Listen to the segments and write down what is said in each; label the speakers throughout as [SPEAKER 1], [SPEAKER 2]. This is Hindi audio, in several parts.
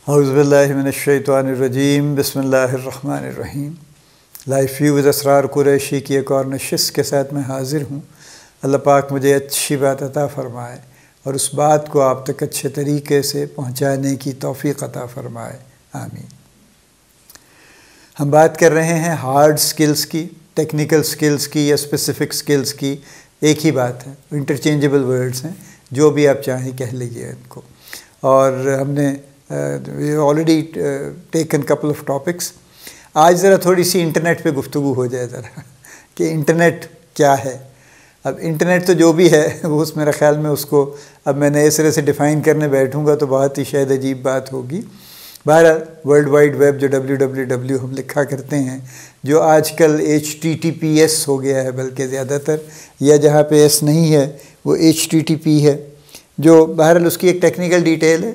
[SPEAKER 1] औज़ुबिल्लाहिमिनश्शैतानिर्रजीम बिस्मिल्लाहिर्रहमानिर्रहीम। Life view with Asrar Qureshi की एक और नशिस्त के साथ मैं हाज़िर हूँ। अल्लाह पाक मुझे अच्छी बात अता फ़रमाए और उस बात को आप तक अच्छे तरीके से पहुँचाने की तौफ़ीक़ अता फ़रमाए, आमीन। हम बात कर रहे हैं हार्ड स्किल्स की, टेक्निकल स्किल्स की या स्पेसिफ़िक स्किल्स की। एक ही बात है, इंटरचेंजेबल वर्ड्स हैं, जो भी आप चाहें कह लीजिए इनको। और हमने already taken couple of topics. आज ज़रा थोड़ी सी इंटरनेट पे गुफ्तगू हो जाए ज़रा कि इंटरनेट क्या है। अब इंटरनेट तो जो भी है वो उस मेरा ख़्याल में उसको अब मैं नए सिरे से डिफ़ाइन करने बैठूँगा तो बहुत ही शायद अजीब बात होगी। बहरहाल वर्ल्ड वाइड वेब जो www हम लिखा करते हैं, जो आजकल HTTPS हो गया है बल्कि ज़्यादातर, या जहाँ पे एस नहीं है वो HTTP है, जो बहरहाल उसकी एक टेक्निकल डिटेल है।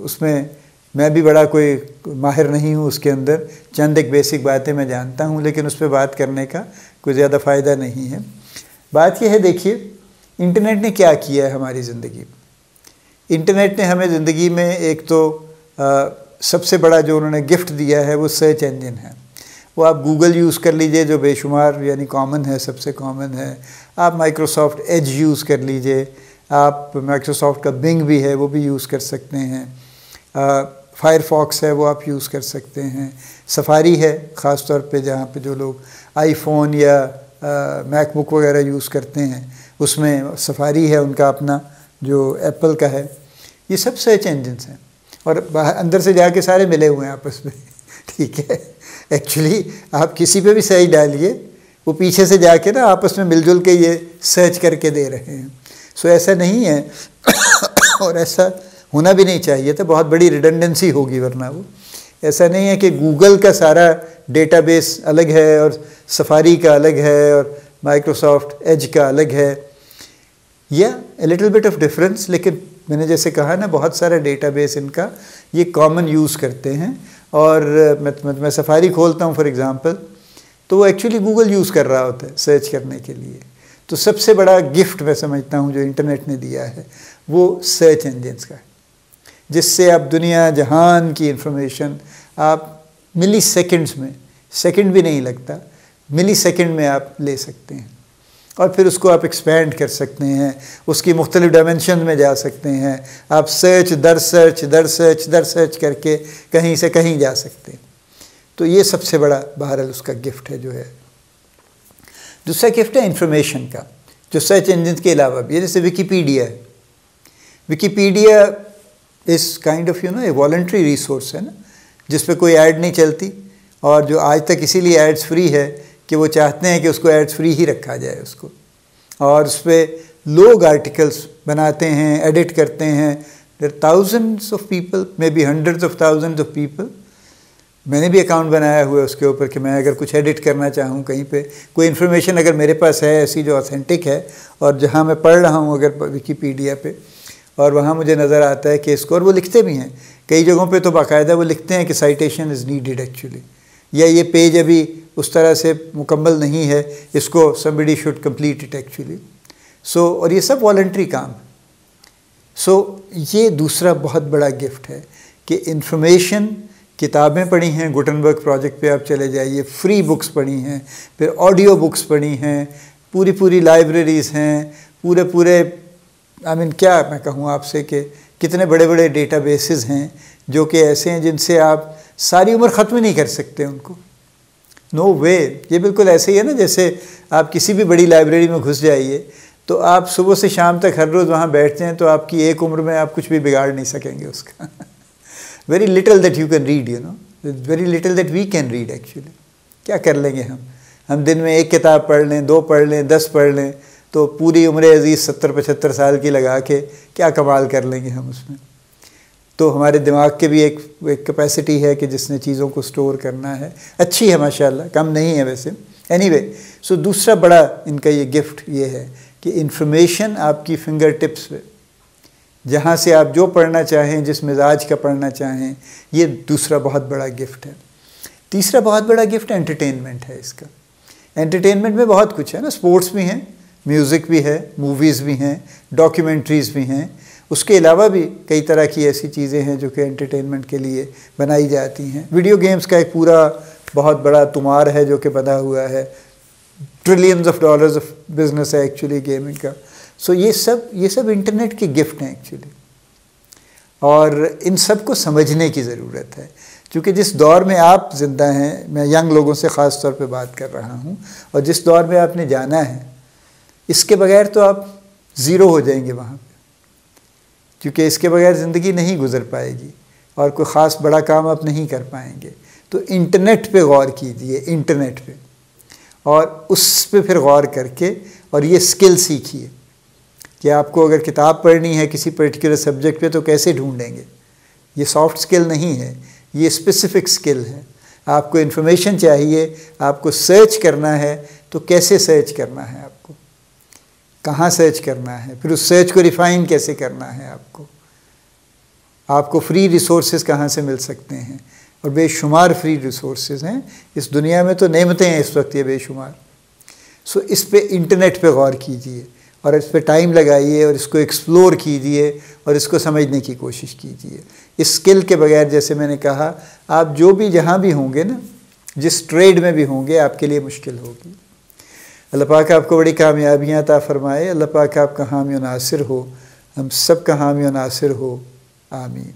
[SPEAKER 1] उसमें मैं भी बड़ा कोई माहिर नहीं हूँ उसके अंदर, चंद एक बेसिक बातें मैं जानता हूँ, लेकिन उस पर बात करने का कोई ज़्यादा फ़ायदा नहीं है। बात यह है, देखिए इंटरनेट ने क्या किया है हमारी ज़िंदगी में। इंटरनेट ने हमें ज़िंदगी में एक तो सबसे बड़ा जो उन्होंने गिफ्ट दिया है वो सर्च इंजन है। वो आप गूगल यूज़ कर लीजिए जो बेशुमार यानी कॉमन है, सबसे कॉमन है। आप माइक्रोसॉफ्ट एज यूज़ कर लीजिए, आप माइक्रोसॉफ्ट का बिंग भी है वो भी यूज़ कर सकते हैं, फायरफॉक्स है वो आप यूज़ कर सकते हैं, सफारी है ख़ास तौर पे जहाँ पे जो लोग आईफोन या मैकबुक वगैरह यूज़ करते हैं उसमें सफारी है उनका अपना जो एप्पल का है। ये सब सर्च इंजन्स हैं और अंदर से जाके सारे मिले हुए हैं आपस में, ठीक है। एक्चुअली आप किसी पे भी सर्च डालिए, वो पीछे से जाके ना आपस में मिलजुल के ये सर्च करके दे रहे हैं। सो ऐसा नहीं है और ऐसा होना भी नहीं चाहिए था, बहुत बड़ी रिडंडेंसी होगी वरना वो। ऐसा नहीं है कि गूगल का सारा डेटाबेस अलग है और सफारी का अलग है और माइक्रोसॉफ्ट एज का अलग है, या a little bit of difference. लेकिन मैंने जैसे कहा ना, बहुत सारा डेटाबेस इनका ये कॉमन यूज़ करते हैं। और मैं सफारी खोलता हूँ फॉर एग्ज़ाम्पल, तो वो एक्चुअली गूगल यूज़ कर रहा होता है सर्च करने के लिए। तो सबसे बड़ा गिफ्ट मैं समझता हूँ जो इंटरनेट ने दिया है वो सर्च इंजन्स का है, जिससे आप दुनिया जहान की इंफॉर्मेशन आप मिली सेकेंड्स में, सेकंड भी नहीं लगता, मिली सेकेंड में आप ले सकते हैं और फिर उसको आप एक्सपेंड कर सकते हैं, उसकी मुख्तलिफ डायमेंशन में जा सकते हैं। आप सर्च दर सर्च दर सर्च दर सर्च करके कहीं से कहीं जा सकते हैं। तो ये सबसे बड़ा बहरहाल उसका गिफ्ट है जो है। दूसरा गिफ्ट है इंफॉर्मेशन का, जो सर्च इंजन के अलावा भी है। जैसे विकीपीडिया है, विकीपीडिया इस kind of A voluntary resource है ना, जिस पे कोई ऐड नहीं चलती और जो आज तक इसीलिए एड्स फ्री है कि वो चाहते हैं कि उसको एड्स फ्री ही रखा जाए उसको। और उस पर लोग आर्टिकल्स बनाते हैं, एडिट करते हैं। There thousands of people, may be hundreds of thousands of people. मैंने भी अकाउंट बनाया हुआ है उसके ऊपर कि मैं अगर कुछ एडिट करना चाहूँ कहीं पे, कोई इन्फॉर्मेशन अगर मेरे पास है ऐसी जो ऑथेंटिक है और जहाँ मैं पढ़ रहा हूँ अगर विकीपीडिया पे, और वहाँ मुझे नज़र आता है कि इसको, और वो लिखते भी हैं कई जगहों पे तो बाकायदा वो लिखते हैं कि साइटेशन इज़ नीडेड एक्चुअली, या ये पेज अभी उस तरह से मुकम्मल नहीं है, इसको somebody should complete it actually. So और ये सब वॉलंटरी काम। सो ये दूसरा बहुत बड़ा गिफ्ट है कि इंफॉर्मेशन, किताबें पढ़ी हैं, गुटनबर्ग प्रोजेक्ट पे आप चले जाइए, फ्री बुक्स पढ़ी हैं, फिर ऑडियो बुक्स पढ़ी हैं, पूरी पूरी लाइब्रेरीज़ हैं, पूरे क्या मैं कहूँ आपसे कि कितने बड़े बड़े डेटाबेसेस हैं जो कि ऐसे हैं जिनसे आप सारी उम्र ख़त्म नहीं कर सकते उनको। नो वे। ये बिल्कुल ऐसे ही है ना, जैसे आप किसी भी बड़ी लाइब्रेरी में घुस जाइए तो आप सुबह से शाम तक हर रोज़ वहाँ बैठते हैं तो आपकी एक उम्र में आप कुछ भी बिगाड़ नहीं सकेंगे उसका। Very little that you can read, very little that we can read actually. क्या कर लेंगे हम दिन में एक किताब पढ़ लें, 2 पढ़ लें, 10 पढ़ लें, तो पूरी उम्र अजीज़ 70-75 साल की लगा के क्या कमाल कर लेंगे हम उसमें। तो हमारे दिमाग के भी एक कैपेसिटी है कि जिसने चीज़ों को स्टोर करना है, अच्छी है माशाल्लाह, कम नहीं है वैसे। एनीवे, सो दूसरा बड़ा इनका ये गिफ्ट ये है कि इंफॉर्मेशन आपकी फिंगर टिप्स पे, जहाँ से आप जो पढ़ना चाहें, जिस मिजाज का पढ़ना चाहें, ये दूसरा बहुत बड़ा गिफ्ट है। तीसरा बहुत बड़ा गिफ्ट एंटरटेनमेंट है इसका। एंटरटेनमेंट में बहुत कुछ है ना, स्पोर्ट्स भी हैं, म्यूज़िक भी है, मूवीज़ भी हैं, डॉक्यूमेंट्रीज़ भी हैं, उसके अलावा भी कई तरह की ऐसी चीज़ें हैं जो कि एंटरटेनमेंट के लिए बनाई जाती हैं। वीडियो गेम्स का एक पूरा बहुत बड़ा तुमार है जो कि बना हुआ है, trillions of dollars of business है एक्चुअली गेमिंग का। सो ये सब इंटरनेट के गिफ्ट हैं एक्चुअली, और इन सब को समझने की ज़रूरत है, क्योंकि जिस दौर में आप ज़िंदा हैं, मैं यंग लोगों से ख़ास तौर पे बात कर रहा हूँ, और जिस दौर में आपने जाना है, इसके बगैर तो आप ज़ीरो हो जाएंगे वहाँ पे, क्योंकि इसके बगैर ज़िंदगी नहीं गुजर पाएगी और कोई ख़ास बड़ा काम आप नहीं कर पाएंगे। तो इंटरनेट पे गौर कीजिए, इंटरनेट पे, और उस पे फिर गौर करके और ये स्किल सीखिए कि आपको अगर किताब पढ़नी है किसी पर्टिकुलर सब्जेक्ट पे तो कैसे ढूंढेंगे। ये सॉफ्ट स्किल नहीं है, ये स्पेसिफिक स्किल है। आपको इन्फॉर्मेशन चाहिए, आपको सर्च करना है, तो कैसे सर्च करना है, आपको कहाँ सर्च करना है, फिर उस सर्च को रिफ़ाइन कैसे करना है, आपको फ्री रिसोर्सेज कहाँ से मिल सकते हैं, और बेशुमार फ्री रिसोर्सेज हैं इस दुनिया में, तो नेमतें हैं इस वक्त ये बेशुमार। सो इस पे इंटरनेट पे गौर कीजिए और इस पे टाइम लगाइए और इसको एक्सप्लोर कीजिए और इसको समझने की कोशिश कीजिए। इस स्किल के बगैर, जैसे मैंने कहा, आप जो भी जहाँ भी होंगे ना, जिस ट्रेड में भी होंगे, आपके लिए मुश्किल होगी। अल्लाह पाक आपको बड़ी कामयाबियाँ अता फ़रमाए। अल्लाह पाक आपका हामी व नासिर हो, हम सब का हामी व नासिर हो। आमीन।